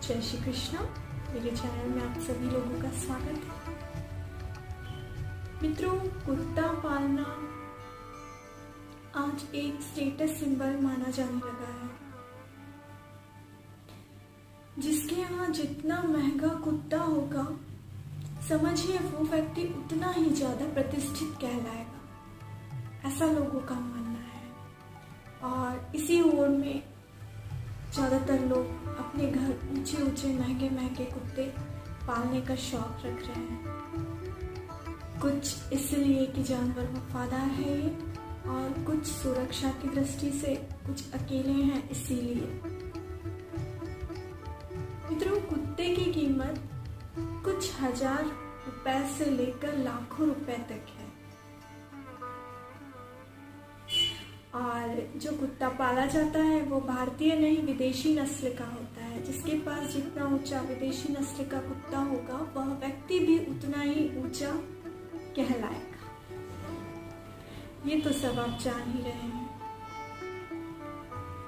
जय श्री कृष्ण। मेरे चैनल में आप सभी लोगों का स्वागत है। मित्रों, कुत्ता पालना आज एक स्टेटस सिंबल माना जाने लगा है। जिसके यहाँ जितना महंगा कुत्ता होगा, समझिए वो व्यक्ति उतना ही ज्यादा प्रतिष्ठित कहलाएगा, ऐसा लोगों का मानना है। और इसी ओर में ज़्यादातर लोग अपने घर ऊंचे ऊंचे महंगे महंगे कुत्ते पालने का शौक रख रहे हैं। कुछ इसलिए कि जानवर वफादार है ये, और कुछ सुरक्षा की दृष्टि से, कुछ अकेले हैं इसीलिए। मित्रों, कुत्ते की कीमत कुछ हजार रुपए से लेकर लाखों रुपए तक है। और जो कुत्ता पाला जाता है वो भारतीय नहीं विदेशी नस्ल का होता है। जिसके पास जितना ऊंचा विदेशी नस्ल का कुत्ता होगा, वह व्यक्ति भी उतना ही ऊंचा कहलाएगा। ये तो सब आप जान ही रहे हैं।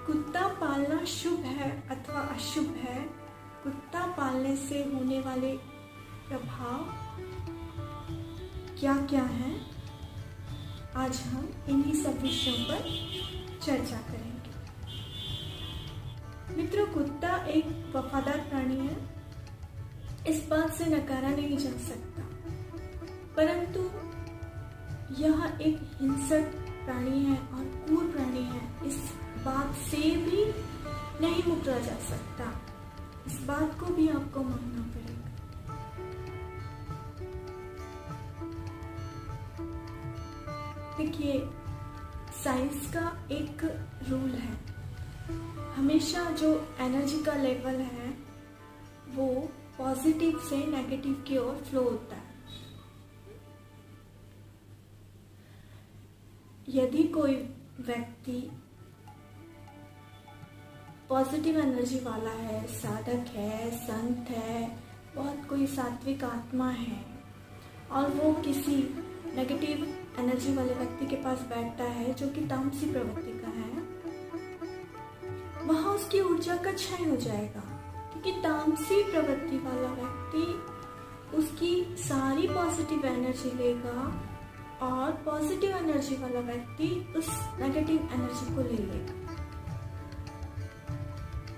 कुत्ता पालना शुभ है अथवा अशुभ है, कुत्ता पालने से होने वाले प्रभाव क्या क्या है, आज हम इन्हीं सब विषयों पर चर्चा करेंगे। मित्रों, कुत्ता एक वफादार प्राणी है, इस बात से नकारा नहीं जा सकता, परंतु यह एक हिंसक प्राणी है और क्रूर प्राणी है, इस बात से भी नहीं मुकरा जा सकता। इस बात को भी आपको मानना पड़ेगा। देखिए, साइंस का एक रूल है, हमेशा जो एनर्जी का लेवल है वो पॉजिटिव से नेगेटिव की ओर फ्लो होता है। यदि कोई व्यक्ति पॉजिटिव एनर्जी वाला है, साधक है, संत है, बहुत कोई सात्विक आत्मा है, और वो किसी नेगेटिव एनर्जी वाले व्यक्ति के पास बैठता है जो कि तामसी प्रवृत्ति का है, वहां उसकी ऊर्जा का क्षय हो जाएगा। क्योंकि तामसी प्रवृत्ति वाला व्यक्ति उसकी सारी पॉजिटिव एनर्जी लेगा और पॉजिटिव एनर्जी वाला व्यक्ति उस नेगेटिव एनर्जी को ले लेगा।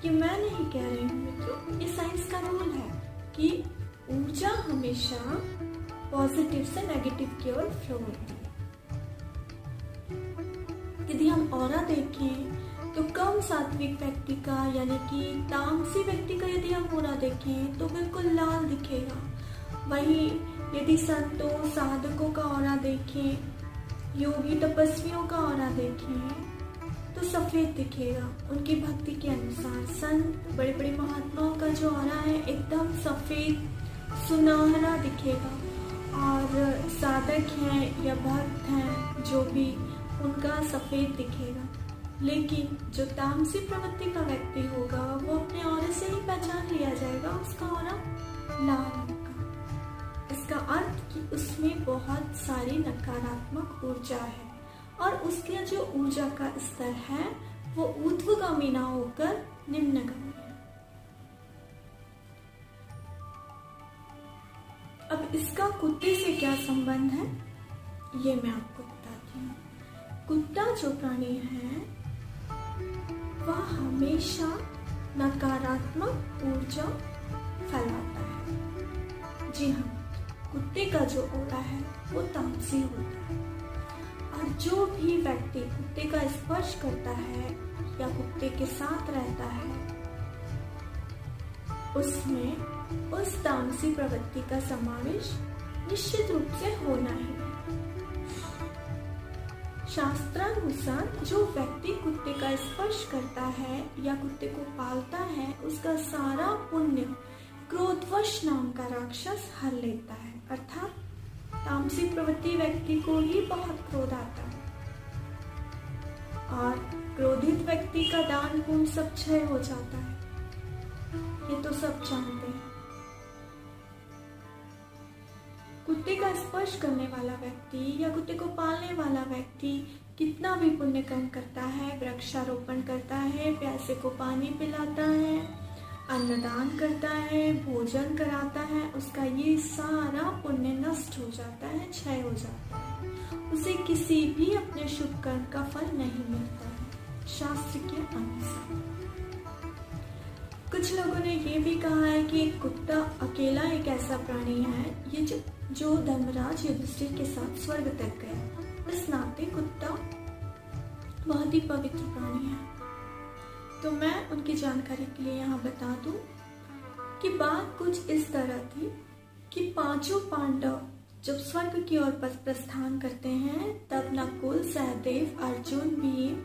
ये मैं नहीं कह रही हूँ मित्रों, ये साइंस का रूल है कि ऊर्जा हमेशा पॉजिटिव से नेगेटिव की ओर फ्लो होती है। यदि हम ऑरा देखें तो कम सात्विक व्यक्ति का, यानी कि तामसी व्यक्ति का यदि हम ऑरा देखें तो बिल्कुल लाल दिखेगा। वहीं यदि संतों साधकों का ऑरा देखें, योगी तपस्वियों का ऑरा देखें तो सफेद दिखेगा। उनकी भक्ति के अनुसार संत बड़े बड़े महात्माओं का जो ऑरा है एकदम सफेद सुनहरा दिखेगा, और साधक हैं या भक्त हैं जो भी, उनका सफेद दिखेगा। लेकिन जो तामसी प्रवृत्ति का व्यक्ति होगा वो अपने ऑरे से ही पहचान लिया जाएगा, उसका ऑरा लाल होगा। इसका अर्थ कि उसमें बहुत सारी नकारात्मक ऊर्जा है, और उसका जो ऊर्जा का स्तर है वो ऊर्ध्वगामी ना होकर निम्नगामी है। अब इसका कुत्ते से क्या संबंध है, ये मैं आपको बताती हूँ। कुत्ता जो प्राणी है वह हमेशा नकारात्मक ऊर्जा फैलाता है। जी हाँ, कुत्ते का जो ऑरा है वो तामसी होता है, और जो भी व्यक्ति कुत्ते का स्पर्श करता है या कुत्ते के साथ रहता है, उसमें उस तामसी प्रवृत्ति का समावेश निश्चित रूप से होना ही है। शास्त्रानुसार जो व्यक्ति कुत्ते का स्पर्श करता है या कुत्ते को पालता है, उसका सारा पुण्य क्रोधवश नाम का राक्षस हर लेता है। अर्थात तामसी प्रवृत्ति व्यक्ति को ही बहुत क्रोध आता है, और क्रोधित व्यक्ति का दान पुण्य सब क्षय हो जाता है। ये तो सब जानते हैं। कुत्ते का स्पर्श करने वाला व्यक्ति या कुत्ते को पालने वाला व्यक्ति कितना भी पुण्य कर्म करता है, वृक्षारोपण करता है, प्यासे को पानी पिलाता है, अन्नदान करता है, भोजन कराता है, उसका ये सारा पुण्य नष्ट हो जाता है, क्षय हो जाता है। उसे किसी भी अपने शुभ कर्म का फल नहीं मिलता है, शास्त्र के अनुसार। कुछ लोगों ने ये भी कहा है कि एक कुत्ता अकेला एक ऐसा प्राणी है ये जो धर्मराज युधिष्ठिर के साथ स्वर्ग तक गया। इस नाते कुत्ता बहुत ही पवित्र प्राणी है। तो मैं उनकी जानकारी के लिए यहाँ बता दूं कि बात कुछ इस तरह थी कि पांचों पांडव जब स्वर्ग की ओर प्रस्थान करते हैं तब नकुल, सहदेव, अर्जुन, भीम,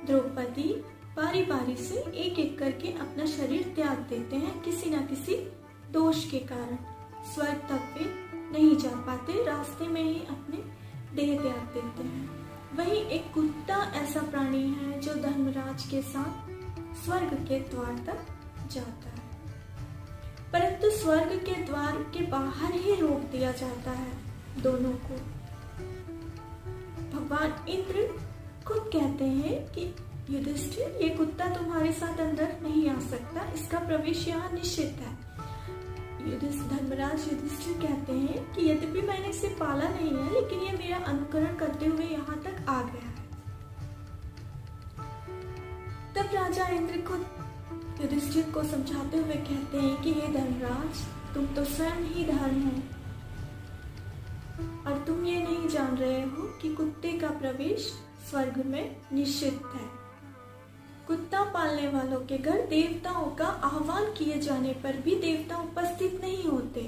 द्रौपदी बारी बारी से एक एक करके अपना शरीर त्याग देते हैं। किसी न किसी दोष के कारण स्वर्ग तक वे नहीं जा पाते, रास्ते में ही अपने देह त्याग देते हैं। वहीं एक कुत्ता ऐसा प्राणी है जो धर्मराज के साथ स्वर्ग के द्वार तक जाता है, परंतु स्वर्ग के द्वार के बाहर ही रोक दिया जाता है दोनों को। भगवान इंद्र खुद कहते हैं कि युधिष्ठिर, ये कुत्ता तुम्हारे साथ अंदर नहीं आ सकता, इसका प्रवेश यहाँ निश्चित है। धर्मराज युधिष्ठिर कहते हैं कि यद्यपि मैंने इसे पाला नहीं है, लेकिन ये मेरा अनुकरण करते हुए यहाँ तक आ गया है। तब राजा इंद्र खुद युधिष्ठिर को समझाते हुए कहते हैं कि हे धर्मराज, तुम तो स्वयं ही धर्म हो और तुम ये नहीं जान रहे हो कि कुत्ते का प्रवेश स्वर्ग में निषिद्ध है। कुत्ता पालने वालों के घर देवताओं का आह्वान किए जाने पर भी देवता उपस्थित नहीं होते।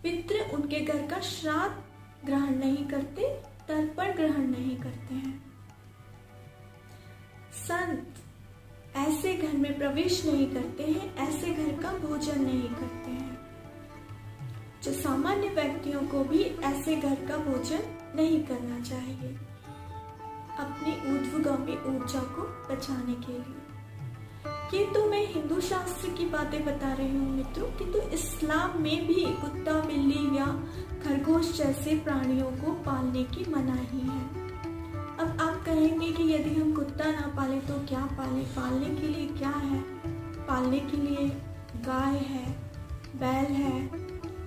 पितृ उनके घर का श्राद्ध ग्रहण नहीं करते, तर्पण ग्रहण नहीं करते हैं। संत ऐसे घर में प्रवेश नहीं करते हैं, ऐसे घर का भोजन नहीं करते हैं। जो सामान्य व्यक्तियों को भी ऐसे घर का भोजन नहीं करना चाहिए अपनी ऊर्ध्वगामी ऊर्जा को बचाने के लिए। ये तो मैं हिंदू शास्त्र की बातें बता रही हूँ मित्रों, किंतु इस्लाम में भी कुत्ता, बिल्ली या खरगोश जैसे प्राणियों को पालने की मनाही है। अब आप कहेंगे कि यदि हम कुत्ता ना पालें तो क्या पालें? पालने के लिए क्या है? पालने के लिए गाय है, बैल है,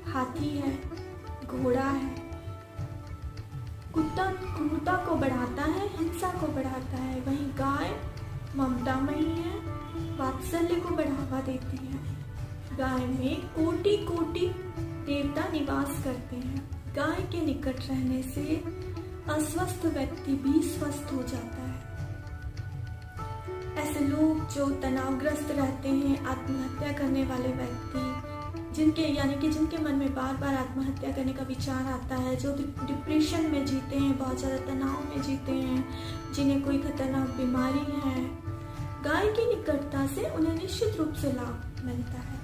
हाथी है, घोड़ा है। कुत्ता क्रूरता को बढ़ाता है, हिंसा को बढ़ाता है, वहीं गाय ममतामयी है, वात्सल्य को बढ़ावा देती है। गाय में कोटि कोटि देवता निवास करते हैं। गाय के निकट रहने से अस्वस्थ व्यक्ति भी स्वस्थ हो जाता है। ऐसे लोग जो तनावग्रस्त रहते हैं, आत्महत्या करने वाले व्यक्ति, जिनके मन में बार बार आत्महत्या करने का विचार आता है, जो डिप्रेशन में जीते हैं, बहुत ज़्यादा तनाव में जीते हैं, जिन्हें कोई खतरनाक बीमारी है, गाय की निकटता से उन्हें निश्चित रूप से लाभ मिलता है।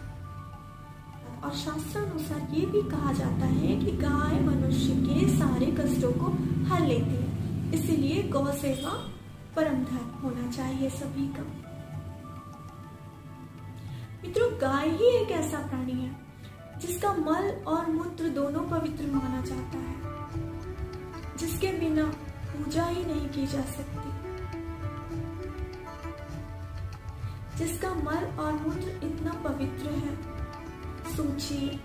और शास्त्रानुसार ये भी कहा जाता है कि गाय मनुष्य के सारे कष्टों को हर लेती है, इसीलिए गौ सेवा परम धर्म होना चाहिए सभी का। मित्रों, गाय ही एक ऐसा प्राणी है जिसका मल और मूत्र दोनों पवित्र माना जाता है, जिसके बिना पूजा ही नहीं की जा सकती, जिसका मल और मूत्र इतना पवित्र है। सोचिए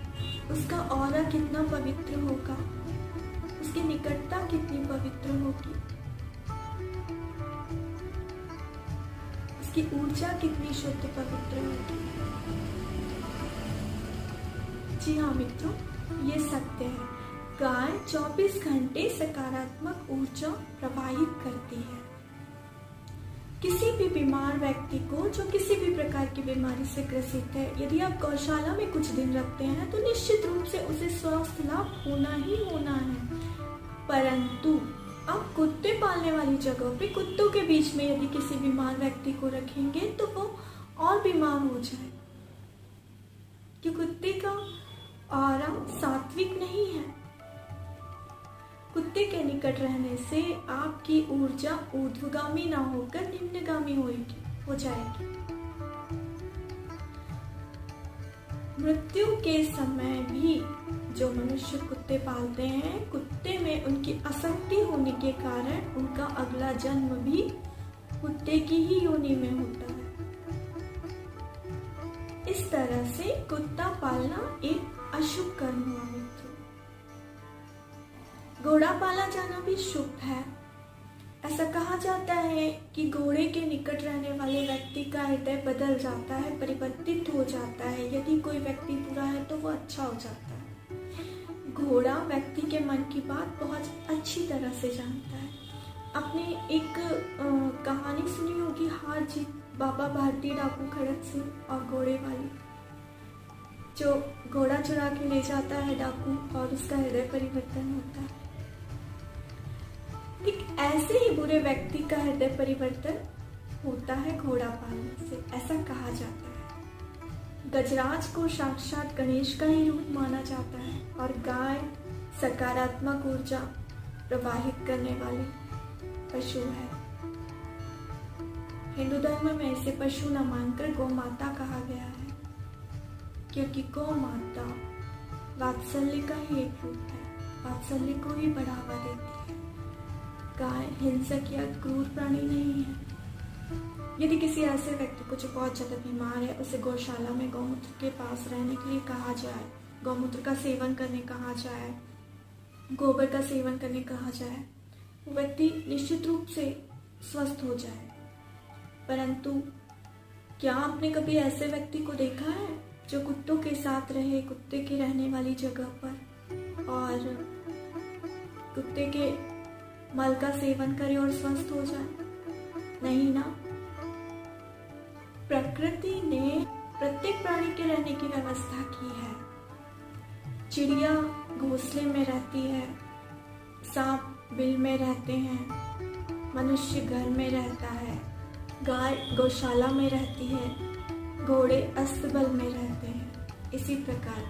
उसका ऑरा कितना पवित्र होगा, उसकी निकटता कितनी पवित्र होगी, उसकी ऊर्जा कितनी शुद्ध पवित्र होगी। जी हाँ मित्रों, ये सत्य है। गाय 24 घंटे सकारात्मक ऊर्जा प्रवाहित करती है। किसी भी बीमार व्यक्ति को, जो किसी भी प्रकार की बीमारी से ग्रसित है, यदि आप गौशाला में कुछ दिन रखते हैं तो निश्चित रूप से उसे स्वास्थ्य लाभ होना ही होना है। परंतु आप कुत्ते पालने वाली जगह पे कुत्तों के बीच में यदि किसी बीमार व्यक्ति को रखेंगे तो वो और बीमार हो जाए, कि कुत्ते का ऑरा सात्विक नहीं है। कुत्ते के निकट रहने से आपकी ऊर्जा ऊर्ध्वगामी ना होकर निम्नगामी हो जाएगी। मृत्यु के समय भी जो मनुष्य कुत्ते पालते हैं, कुत्ते में उनकी आसक्ति होने के कारण उनका अगला जन्म भी कुत्ते की ही योनि में होता है। इस तरह से कुत्ता पालना एक अशुभ कर्म हुआ मित्रों। घोड़ा पाला जाना भी शुभ है। ऐसा कहा जाता है कि घोड़े के निकट रहने वाले व्यक्ति का हृदय बदल जाता है, परिवर्तित हो जाता है। यदि कोई व्यक्ति बुरा है तो वो अच्छा हो जाता है। घोड़ा व्यक्ति के मन की बात बहुत अच्छी तरह से जानता है। आपने एक कहानी सुनी होगी, हार जीत बाबा भारती डाकू खड़क सिंह और घोड़े वाली। जो घोड़ा चुरा के ले जाता है डाकू और उसका हृदय परिवर्तन होता है। एक ऐसे ही बुरे व्यक्ति का हृदय परिवर्तन होता है घोड़ा पालने से, ऐसा कहा जाता है। गजराज को साक्षात गणेश का ही रूप माना जाता है और गाय सकारात्मक ऊर्जा प्रवाहित करने वाली पशु है। हिंदू धर्म में इसे पशु न मानकर गौ माता कहा गया है, क्योंकि गौ माता वात्सल्य का ही एक रूप है, वात्सल्य को ही बढ़ावा देती है। गाय हिंसक या क्रूर प्राणी नहीं है। यदि किसी ऐसे व्यक्ति को जो बहुत ज्यादा बीमार है, उसे गौशाला में गौमूत्र के पास रहने के लिए कहा जाए, गौमूत्र का सेवन करने कहा जाए, गोबर का सेवन करने कहा जाए, वो व्यक्ति निश्चित रूप से स्वस्थ हो जाए। परंतु क्या आपने कभी ऐसे व्यक्ति को देखा है जो कुत्तों के साथ रहे, कुत्ते के रहने वाली जगह पर, और कुत्ते के मल का सेवन करे और स्वस्थ हो जाए? नहीं ना। प्रकृति ने प्रत्येक प्राणी के रहने की व्यवस्था की है। चिड़िया घोंसले में रहती है, सांप बिल में रहते हैं, मनुष्य घर में रहता है, गाय गौशाला में रहती है, घोड़े अस्तबल में रहते हैं। इसी प्रकार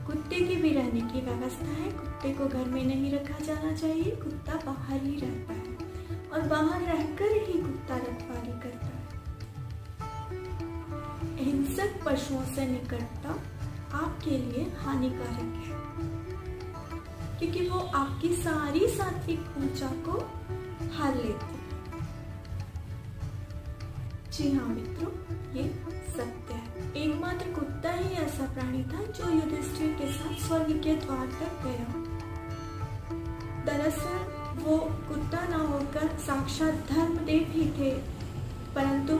कुत्ते की भी रहने की व्यवस्था है। कुत्ते को घर में नहीं रखा जाना चाहिए, कुत्ता बाहर ही रहता है और बाहर रहकर ही कुत्ता रखवाली करता है। हिंसक पशुओं से निकटता आपके लिए हानिकारक है, क्योंकि वो आपकी सारी सात्विक ऊर्जा को हर लेते हैं। जी हाँ मित्रों, ये सत्य है। एकमात्र कुत्ता ही ऐसा प्राणी था जो युधिष्ठिर के साथ स्वर्ग के द्वार तक गया। दरअसल वो कुत्ता न होकर साक्षात धर्मदेव ही थे, परंतु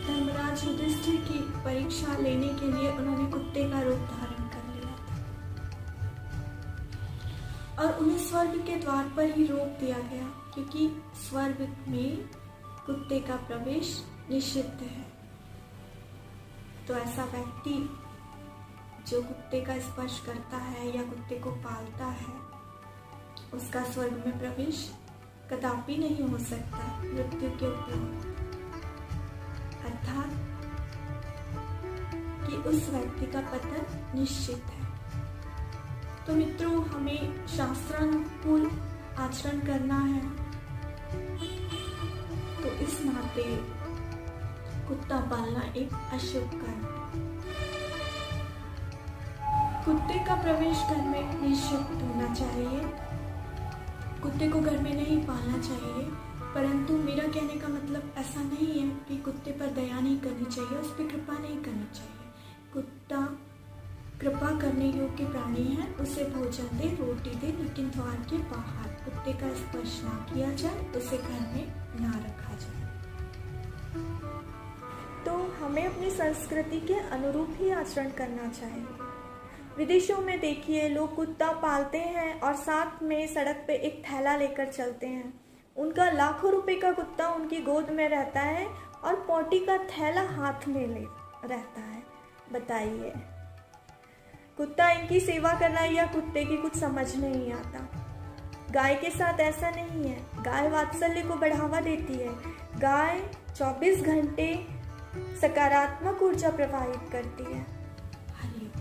धर्मराज युधिष्ठिर की परीक्षा लेने के लिए उन्होंने कुत्ते का रूप धारण कर लिया और उन्हें स्वर्ग के द्वार पर ही रोक दिया गया, क्योंकि स्वर्ग में कुत्ते का प्रवेश निषिद्ध है। तो ऐसा व्यक्ति जो कुत्ते का स्पर्श करता है या कुत्ते को पालता है, उसका स्वर्ग में प्रवेश कदापि नहीं हो सकता मृत्यु के उपरांत, अर्थात कि उस व्यक्ति का पतन निश्चित है। तो मित्रों, हमें शास्त्रानुकूल आचरण करना है। तो इस नाते कुत्ता पालना एक अशुभ कर्म है। कुत्ते का प्रवेश घर में निषिद्ध होना चाहिए। कुत्ते को घर में नहीं पालना चाहिए, परंतु मेरा कहने का मतलब ऐसा नहीं है कि कुत्ते पर दया नहीं करनी चाहिए, उस पर कृपा नहीं करनी चाहिए। कुत्ता कृपा करने योग्य प्राणी है, उसे भोजन दे, रोटी दे, लेकिन द्वार के बाहर कुत्ते का स्पर्श ना किया जाए, उसे घर में ना रखा जाए। तो हमें अपनी संस्कृति के अनुरूप ही आचरण करना चाहिए। विदेशों में देखिए, लोग कुत्ता पालते हैं और साथ में सड़क पे एक थैला लेकर चलते हैं। उनका लाखों रुपए का कुत्ता उनकी गोद में रहता है और पोटी का थैला हाथ में ले रहता है। बताइए, कुत्ता इनकी सेवा करना या कुत्ते की कुछ समझ नहीं आता। गाय के साथ ऐसा नहीं है। गाय वात्सल्य को बढ़ावा देती है। गाय 24 घंटे सकारात्मक ऊर्जा प्रवाहित करती है। हरिओम।